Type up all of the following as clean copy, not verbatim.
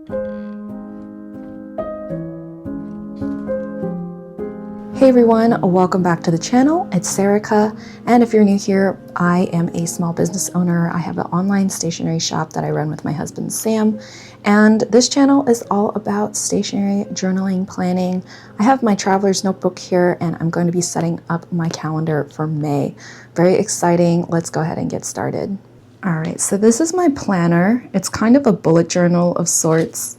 Hey everyone, welcome back to the channel. It's Sarika, and if you're new here, I am a small business owner. I have an online stationery shop that I run with my husband Sam, and this channel is all about stationery, journaling, planning. I have my traveler's notebook here, and I'm going to be setting up my calendar for May. Very exciting. Let's go ahead and get started. All right, so this is my planner. It's kind of a bullet journal of sorts.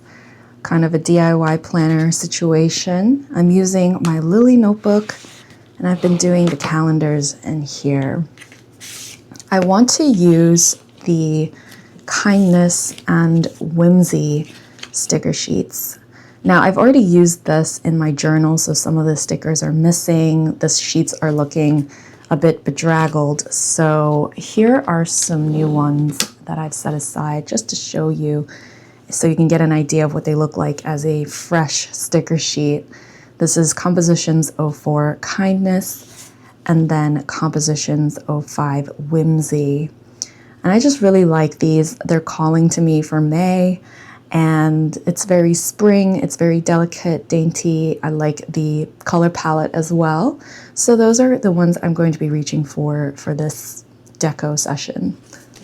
Kind of a DIY planner situation. I'm using my Lily notebook, and I've been doing the calendars in here. I want to use the kindness and whimsy sticker sheets. Now, I've already used this in my journal, so some of the stickers are missing. The sheets are looking a bit bedraggled. So here are some new ones that I've set aside just to show you, so you can get an idea of what they look like as a fresh sticker sheet. This is Compositions 04 Kindness, and then Compositions 05 Whimsy. And I just really like these. They're calling to me for May, and it's very spring, it's very delicate, dainty. I like the color palette as well. So those are the ones I'm going to be reaching for this deco session.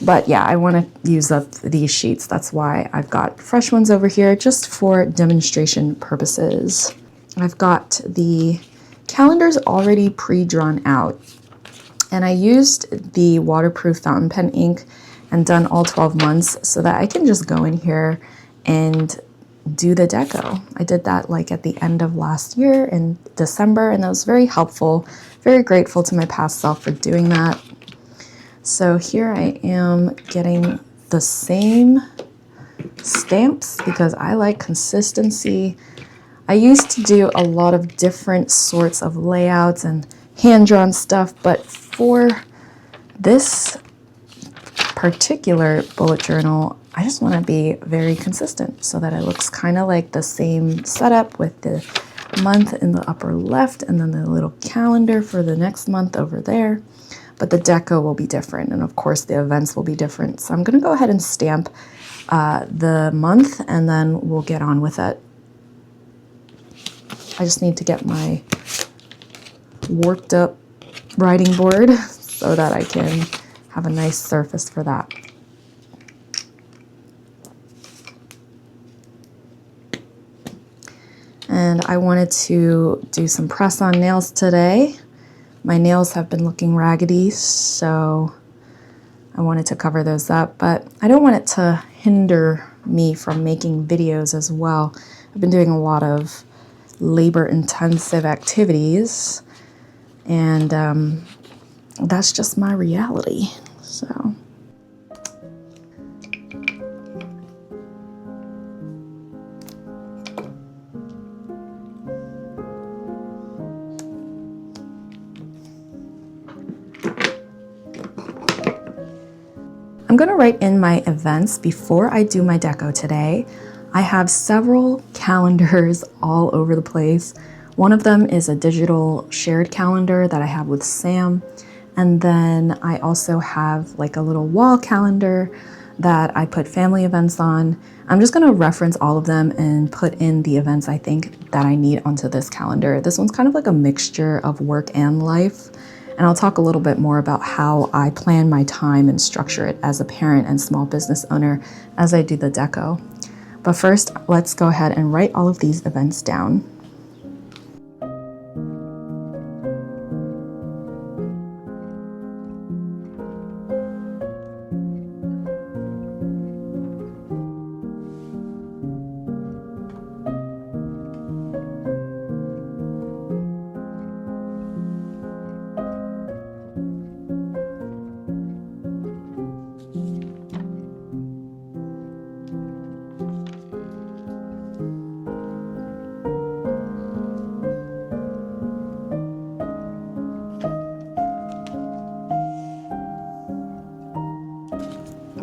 But yeah, I want to use up these sheets. That's why I've got fresh ones over here just for demonstration purposes. I've got the calendars already pre-drawn out, and I used the waterproof fountain pen ink and done all 12 months so that I can just go in here and do the deco. I did that like at the end of last year in December, and that was very helpful. Very grateful to my past self for doing that. So here I am getting the same stamps because I like consistency. I used to do a lot of different sorts of layouts and hand-drawn stuff, but for this particular bullet journal, I just want to be very consistent so that it looks kind of like the same setup with the month in the upper left and then the little calendar for the next month over there. But the deco will be different, and of course the events will be different. So I'm going to go ahead and stamp the month, and then we'll get on with it. I just need to get my warped up writing board so that I can have a nice surface for that. And I wanted to do some press-on nails today. My nails have been looking raggedy, so I wanted to cover those up, but I don't want it to hinder me from making videos as well. I've been doing a lot of labor-intensive activities, and that's just my reality, so. I'm going to write in my events before I do my deco today. I have several calendars all over the place. One of them is a digital shared calendar that I have with Sam. And then I also have like a little wall calendar that I put family events on. I'm just going to reference all of them and put in the events I think that I need onto this calendar. This one's kind of like a mixture of work and life. And I'll talk a little bit more about how I plan my time and structure it as a parent and small business owner as I do the deco. But first, let's go ahead and write all of these events down.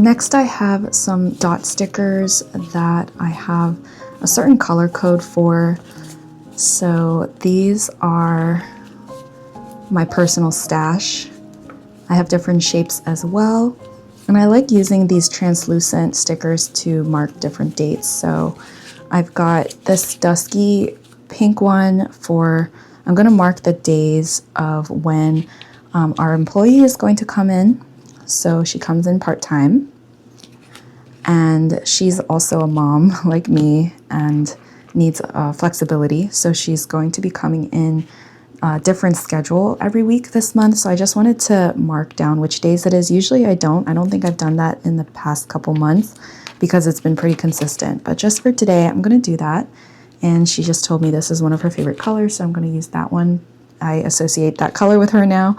Next, I have some dot stickers that I have a certain color code for. So these are my personal stash. I have different shapes as well. And I like using these translucent stickers to mark different dates. So I've got this dusky pink one for, I'm going to mark the days of when our employee is going to come in. So she comes in part-time. And she's also a mom like me and needs flexibility. So she's going to be coming in a different schedule every week this month. So I just wanted to mark down which days it is. Usually I don't think I've done that in the past couple months because it's been pretty consistent. But just for today, I'm going to do that. And she just told me this is one of her favorite colors. So I'm going to use that one. I associate that color with her now.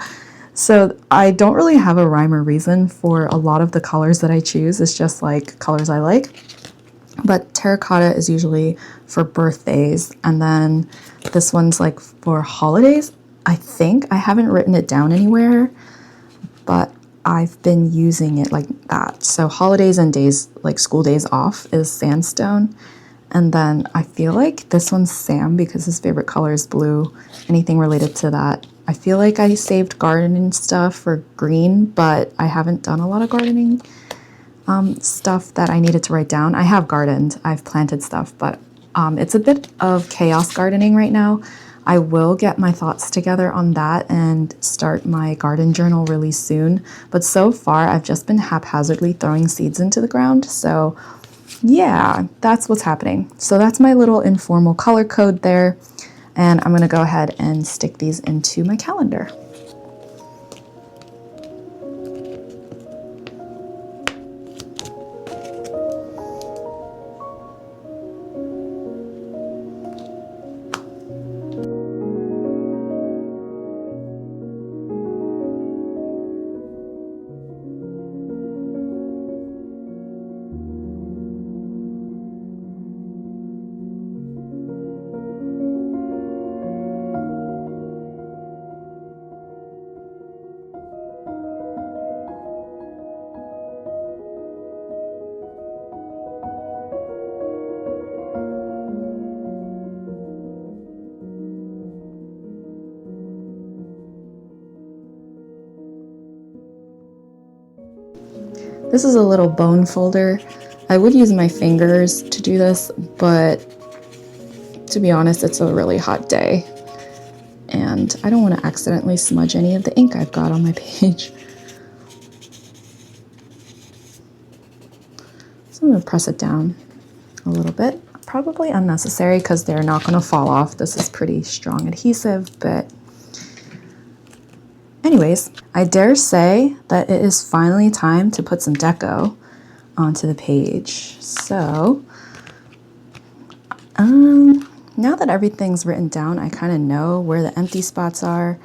So I don't really have a rhyme or reason for a lot of the colors that I choose. It's just like colors I like. But terracotta is usually for birthdays. And then this one's like for holidays. I think I haven't written it down anywhere, but I've been using it like that. So holidays and days, like school days off, is sandstone. And then I feel like this one's Sam because his favorite color is blue. Anything related to that. I feel like I saved gardening stuff for green, but I haven't done a lot of gardening stuff that I needed to write down. I have gardened, I've planted stuff, but it's a bit of chaos gardening right now. I will get my thoughts together on that and start my garden journal really soon. But so far, I've just been haphazardly throwing seeds into the ground. So yeah, that's what's happening. So that's my little informal color code there. And I'm going to go ahead and stick these into my calendar. This is a little bone folder. I would use my fingers to do this, but to be honest, it's a really hot day. And I don't want to accidentally smudge any of the ink I've got on my page. So I'm going to press it down a little bit. Probably unnecessary because they're not going to fall off. This is pretty strong adhesive, but anyways, I dare say that it is finally time to put some deco onto the page. So, now that everything's written down, I kind of know where the empty spots are,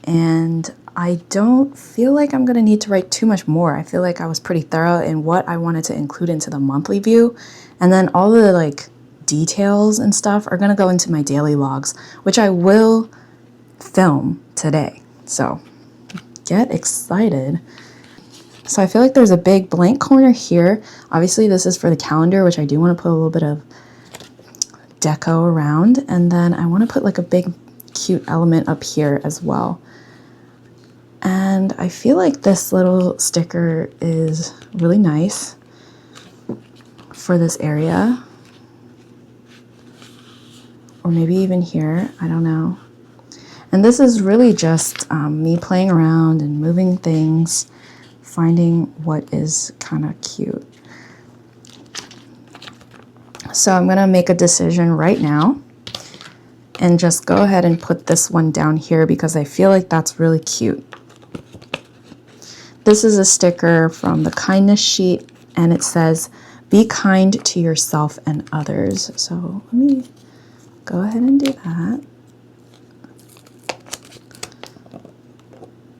and I don't feel like I'm gonna need to write too much more. I feel like I was pretty thorough in what I wanted to include into the monthly view, and then all the like details and stuff are gonna go into my daily logs, which I will film today. So get excited. So I feel like there's a big blank corner here. Obviously this is for the calendar, which I do want to put a little bit of deco around. And then I want to put like a big cute element up here as well. And I feel like this little sticker is really nice for this area. Or maybe even here, I don't know. And this is really just me playing around and moving things, finding what is kind of cute. So I'm going to make a decision right now and just go ahead and put this one down here because I feel like that's really cute. This is a sticker from the kindness sheet and it says, "Be kind to yourself and others." So let me go ahead and do that.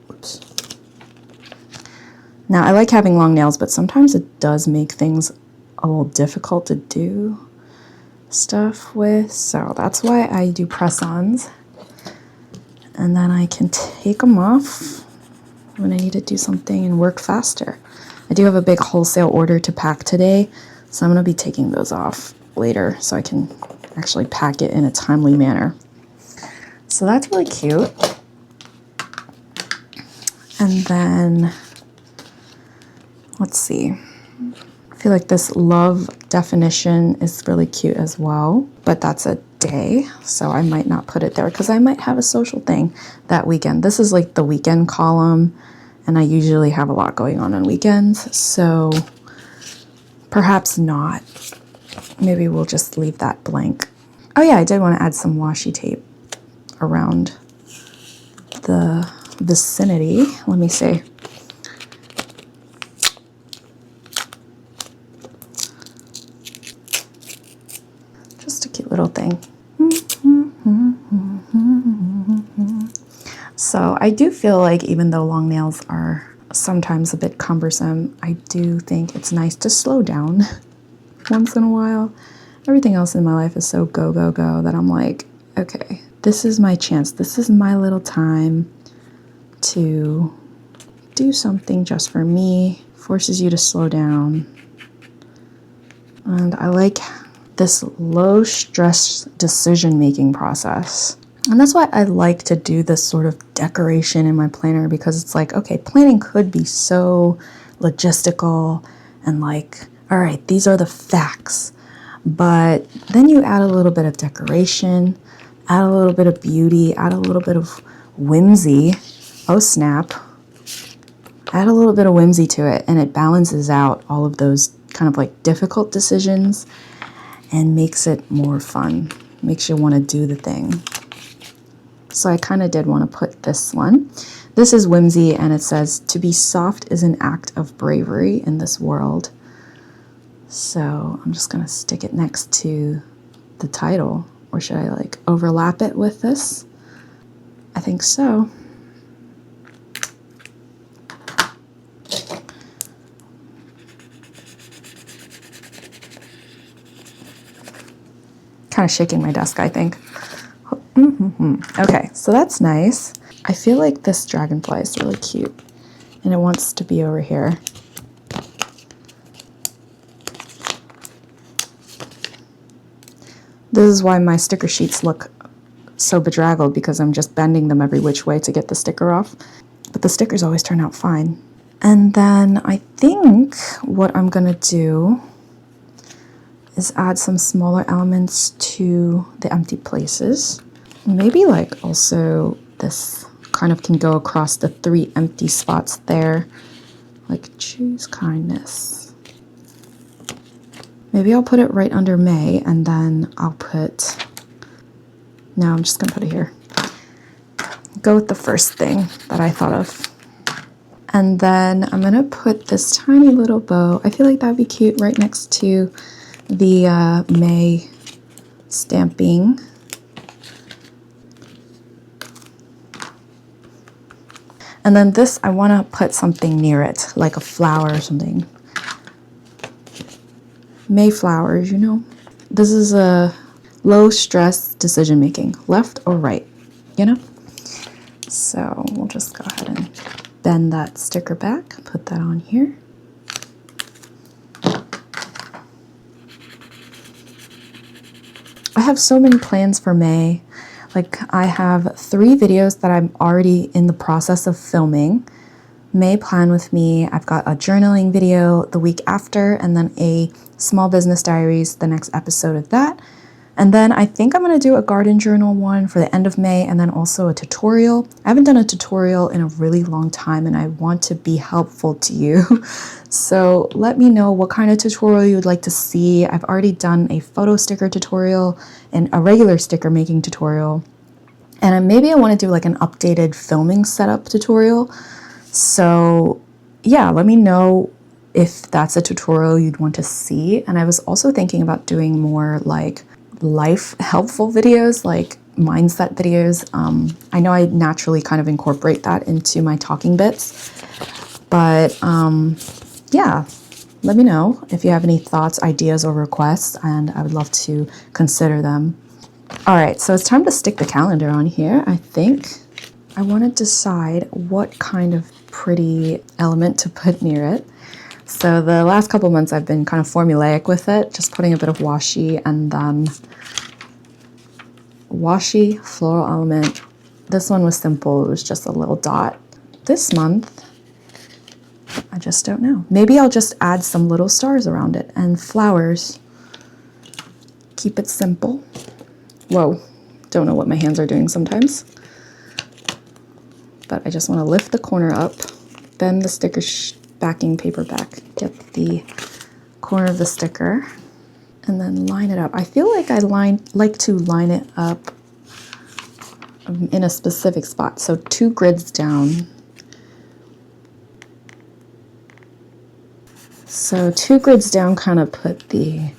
Whoops. Now I like having long nails, but sometimes it does make things a little difficult to do stuff with. So that's why I do press-ons. And then I can take them off when I need to do something and work faster. I do have a big wholesale order to pack today, so I'm going to be taking those off later so I can actually pack it in a timely manner. So that's really cute. And then Let's see. I feel like this love definition is really cute as well, but that's a day, so I might not put it there because I might have a social thing that weekend. This is like the weekend column, and I usually have a lot going on weekends, so perhaps not. Maybe we'll just leave that blank. Oh yeah, I did want to add some washi tape around the vicinity. Let me see. Just a cute little thing. So I do feel like even though long nails are sometimes a bit cumbersome, I do think it's nice to slow down once in a while. Everything else in my life is so go, go, go that I'm like, okay, this is my chance. This is my little time to do something just for me. Forces you to slow down. And I like this low stress decision-making process. And that's why I like to do this sort of decoration in my planner, because it's like, okay, planning could be so logistical and like, all right, these are the facts. But then you add a little bit of decoration, add a little bit of beauty, add a little bit of whimsy. Oh snap. Add a little bit of whimsy to it, and it balances out all of those kind of like difficult decisions and makes it more fun. Makes you want to do the thing. So I kind of did want to put this one. This is whimsy, and it says, to be soft is an act of bravery in this world. So I'm just going to stick it next to the title. Or should I like overlap it with this? I think so. Kind of shaking my desk, I think. Okay, so that's nice. I feel like this dragonfly is really cute, and it wants to be over here. This is why my sticker sheets look so bedraggled, because I'm just bending them every which way to get the sticker off. But the stickers always turn out fine. And then I think what I'm gonna do is add some smaller elements to the empty places. Maybe like also this kind of can go across the 3 empty spots there. Like choose kindness. Maybe I'll put it right under May, and then I'll put, no, I'm just gonna put it here. Go with the first thing that I thought of. And then I'm gonna put this tiny little bow. I feel like that'd be cute right next to the May stamping. And then this, I want to put something near it, like a flower or something. May flowers, you know. This is a low stress decision making, left or right, you know. So we'll just go ahead and bend that sticker back, put that on here. I have so many plans for May. Like I have 3 videos that I'm already in the process of filming. May plan with me. I've got a journaling video the week after, and then a small business diaries, the next episode of that. And then I think I'm going to do a garden journal one for the end of May, and then also a tutorial. I haven't done a tutorial in a really long time, and I want to be helpful to you. So let me know what kind of tutorial you would like to see. I've already done a photo sticker tutorial and a regular sticker making tutorial. And maybe I want to do like an updated filming setup tutorial. So yeah, let me know if that's a tutorial you'd want to see. And I was also thinking about doing more like life helpful videos, like mindset videos. I know I naturally kind of incorporate that into my talking bits, but yeah, let me know if you have any thoughts, ideas, or requests, and I would love to consider them. All right, so it's time to stick the calendar on here. I think I want to decide what kind of pretty element to put near it. So the last couple months I've been kind of formulaic with it, just putting a bit of washi and then washi, floral element. This one was simple, it was just a little dot. This month, I just don't know. Maybe I'll just add some little stars around it and flowers. Keep it simple. Whoa, don't know what my hands are doing sometimes. But I just want to lift the corner up, bend the sticker backing paper back, get the corner of the sticker, and then line it up. I feel like I like to line it up in a specific spot. So 2 grids down. So 2 grids down kind of put the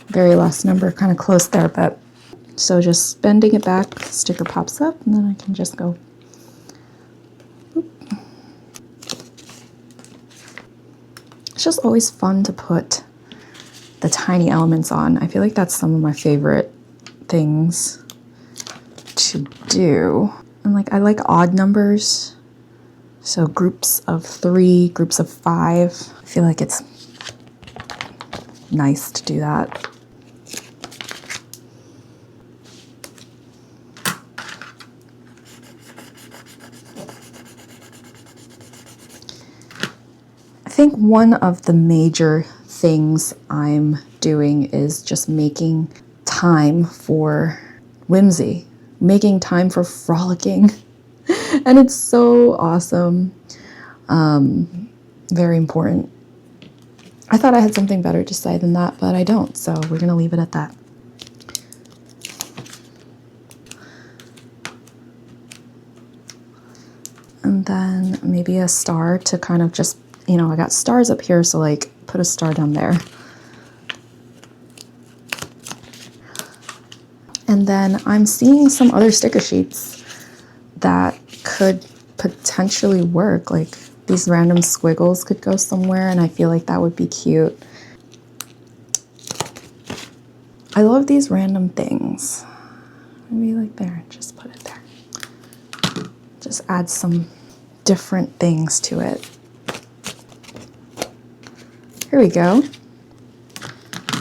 very last number kind of close there, but so just bending it back, sticker pops up, and then I can just go. It's just always fun to put the tiny elements on. I feel like that's some of my favorite things to do. And like I like odd numbers. So groups of 3, groups of 5. I feel like it's nice to do that. I think one of the major things I'm doing is just making time for whimsy, making time for frolicking. And it's so awesome. Very important. I thought I had something better to say than that, but I don't, so we're gonna leave it at that. And then maybe a star to kind of just, you know, I got stars up here, so like put a star down there. And then I'm seeing some other sticker sheets that could potentially work. Like these random squiggles could go somewhere, and I feel like that would be cute. I love these random things. Maybe like there, just put it there. Just add some different things to it. Here we go.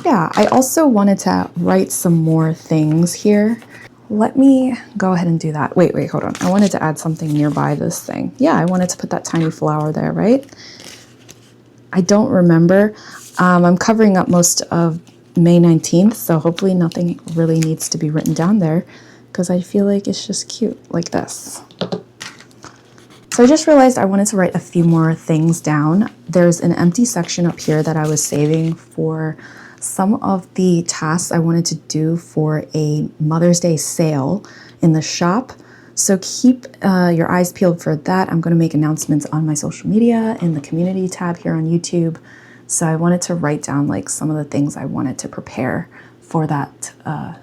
Yeah, I also wanted to write some more things here. Let me go ahead and do that. Wait, hold on. I wanted to add something nearby this thing. Yeah, I wanted to put that tiny flower there, right? I don't remember. I'm covering up most of May 19th, so hopefully nothing really needs to be written down there because I feel like it's just cute like this. So I just realized I wanted to write a few more things down. There's an empty section up here that I was saving for some of the tasks I wanted to do for a Mother's Day sale in the shop. So keep your eyes peeled for that. I'm going to make announcements on my social media in the community tab here on YouTube. So I wanted to write down like some of the things I wanted to prepare for that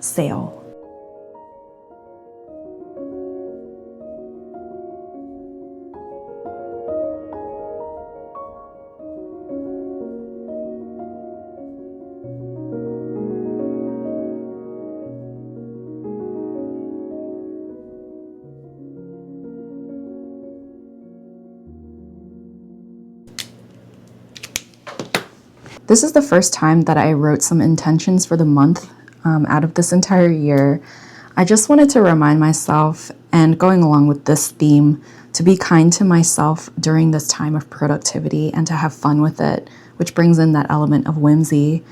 sale. This is the first time that I wrote some intentions for the month out of this entire year. I just wanted to remind myself, and going along with this theme, to be kind to myself during this time of productivity and to have fun with it, which brings in that element of whimsy.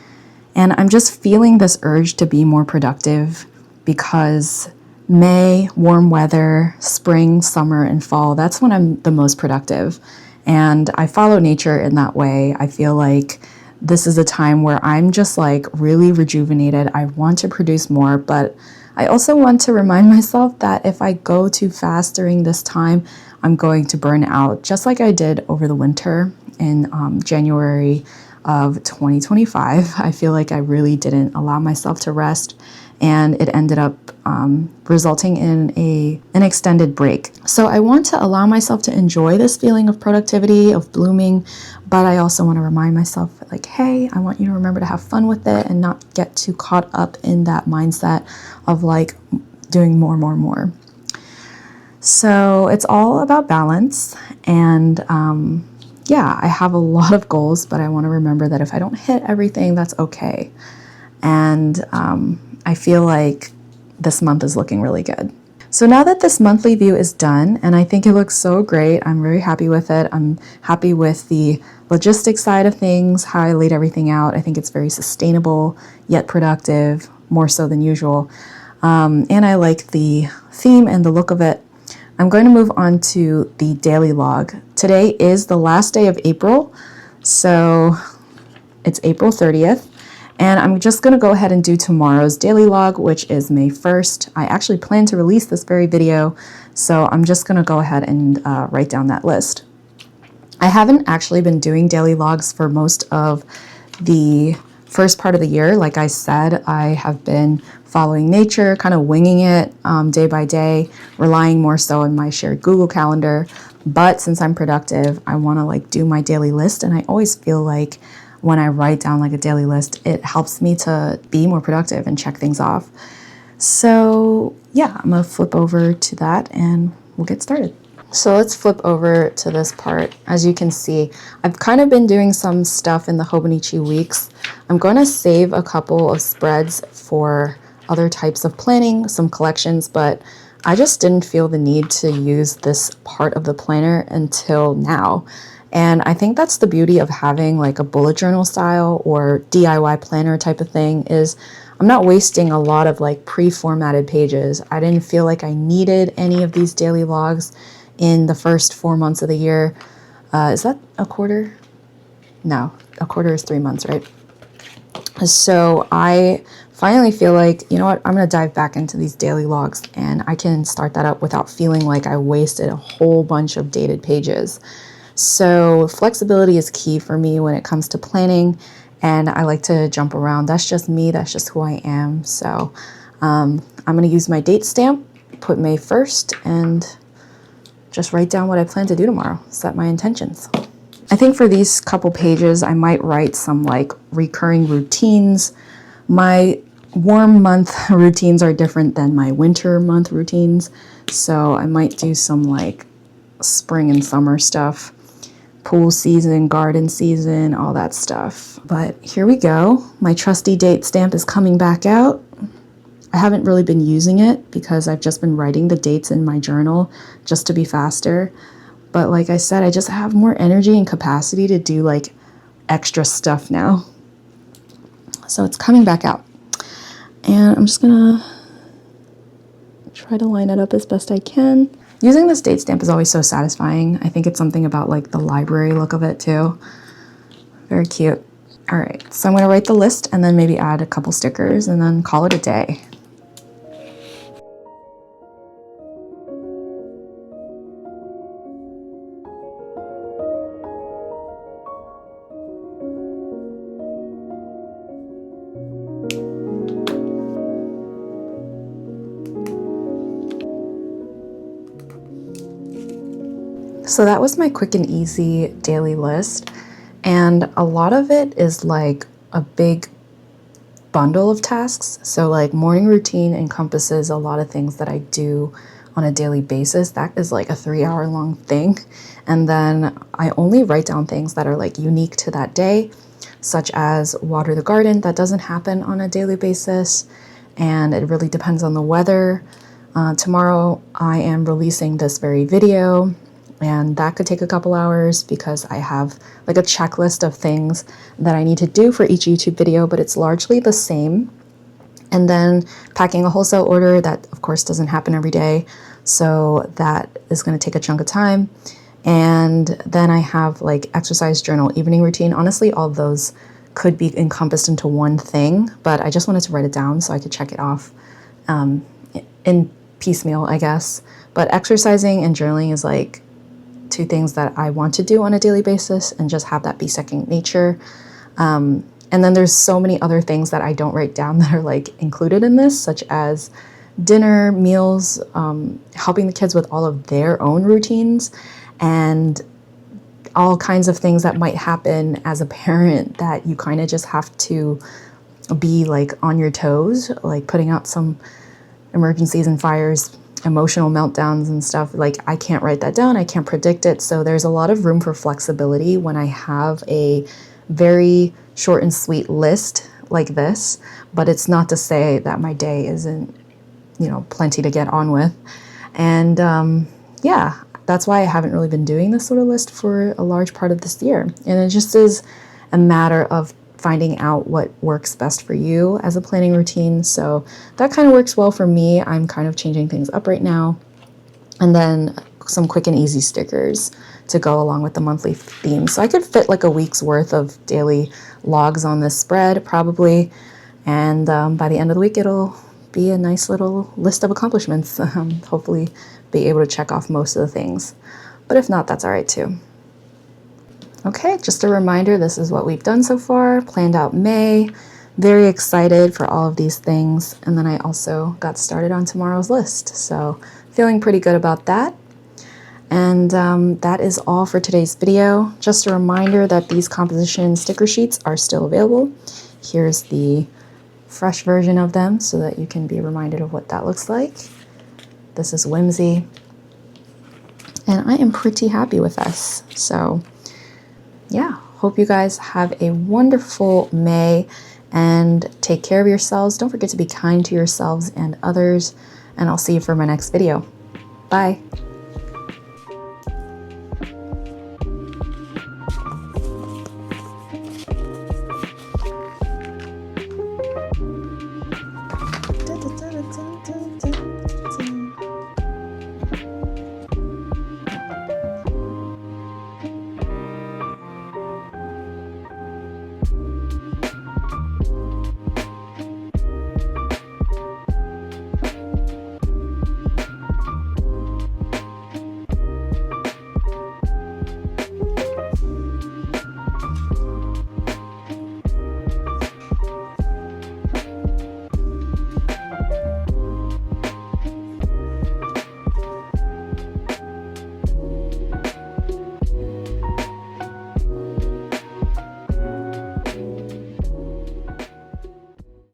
And I'm just feeling this urge to be more productive because May, warm weather, spring, summer, and fall, that's when I'm the most productive. And I follow nature in that way. I feel like this is a time where I'm just like really rejuvenated. I want to produce more, but I also want to remind myself that if I go too fast during this time, I'm going to burn out, just like I did over the winter in January of 2025. I feel like I really didn't allow myself to rest, and it ended up resulting in an extended break. So I want to allow myself to enjoy this feeling of productivity, of blooming, but I also want to remind myself like, hey, I want you to remember to have fun with it and not get too caught up in that mindset of like doing more. So it's all about balance, and yeah, I have a lot of goals, but I want to remember that if I don't hit everything, that's okay. And I feel like this month is looking really good. So now that this monthly view is done, and I think it looks so great, I'm very happy with it. I'm happy with the logistics side of things, how I laid everything out. I think it's very sustainable, yet productive, more so than usual. And I like the theme and the look of it. I'm going to move on to the daily log. Today is the last day of April, so it's April 30th. And I'm just going to go ahead and do tomorrow's daily log, which is May 1st. I actually plan to release this very video, so I'm just going to go ahead and write down that list. I haven't actually been doing daily logs for most of the first part of the year. Like I said, I have been following nature, kind of winging it day by day, relying more so on my shared Google Calendar. But since I'm productive, I want to like do my daily list, and I always feel like when I write down like a daily list, it helps me to be more productive and check things off. So yeah, I'm gonna flip over to that and we'll get started. So let's flip over to this part. As you can see, I've kind of been doing some stuff in the Hobonichi weeks. I'm going to save a couple of spreads for other types of planning, some collections, but I just didn't feel the need to use this part of the planner until now. And I think that's the beauty of having like a bullet journal style or DIY planner type of thing, is I'm not wasting a lot of like pre-formatted pages. I didn't feel like I needed any of these daily logs in the first 4 months of the year. Is that a quarter? No, a quarter is 3 months, right? So I finally feel like, you know what, I'm going to dive back into these daily logs and I can start that up without feeling like I wasted a whole bunch of dated pages. So flexibility is key for me when it comes to planning, and I like to jump around. That's just me. That's just who I am. So I'm going to use my date stamp, put May 1st, and just write down what I plan to do tomorrow. Set my intentions. I think for these couple pages, I might write some like recurring routines. My warm month routines are different than my winter month routines. So I might do some like spring and summer stuff. Pool season, garden season, all that stuff. But here we go. My trusty date stamp is coming back out. I haven't really been using it because I've just been writing the dates in my journal just to be faster. But like I said, I just have more energy and capacity to do like extra stuff now. So it's coming back out. And I'm just gonna try to line it up as best I can. Using this date stamp is always so satisfying. I think it's something about like the library look of it too. Very cute. All right, so I'm gonna write the list and then maybe add a couple stickers and then call it a day. So that was my quick and easy daily list, and a lot of it is like a big bundle of tasks. So like morning routine encompasses a lot of things that I do on a daily basis. That is like a 3-hour long thing. And then I only write down things that are like unique to that day, such as water the garden. That doesn't happen on a daily basis, and it really depends on the weather. Tomorrow I am releasing this very video, and that could take a couple hours because I have like a checklist of things that I need to do for each YouTube video, but it's largely the same. And then packing a wholesale order, that of course doesn't happen every day, so that is going to take a chunk of time. And then I have like exercise, journal, evening routine. Honestly, all of those could be encompassed into one thing, but I just wanted to write it down so I could check it off in piecemeal, I guess. But exercising and journaling is like 2 things that I want to do on a daily basis and just have that be second nature. And then there's so many other things that I don't write down that are like included in this, such as dinner, meals, helping the kids with all of their own routines, and all kinds of things that might happen as a parent that you kind of just have to be like on your toes, like putting out some emergencies and fires, emotional meltdowns and stuff. Like I can't write that down. I can't predict it. So there's a lot of room for flexibility when I have a very short and sweet list like this, but it's not to say that my day isn't you know, plenty to get on with. And yeah, that's why I haven't really been doing this sort of list for a large part of this year. And it just is a matter of finding out what works best for you as a planning routine. So that kind of works well for me. I'm kind of changing things up right now. And then some quick and easy stickers to go along with the monthly theme. So I could fit like a week's worth of daily logs on this spread probably. And by the end of the week, it'll be a nice little list of accomplishments. Hopefully be able to check off most of the things. But if not, that's all right too. Okay, just a reminder, this is what we've done so far. Planned out May. Very excited for all of these things. And then I also got started on tomorrow's list. So feeling pretty good about that. And that is all for today's video. Just a reminder that these composition sticker sheets are still available. Here's the fresh version of them so that you can be reminded of what that looks like. This is Whimsy. And I am pretty happy with this. So yeah, hope you guys have a wonderful May and take care of yourselves. Don't forget to be kind to yourselves and others. And I'll see you for my next video. Bye.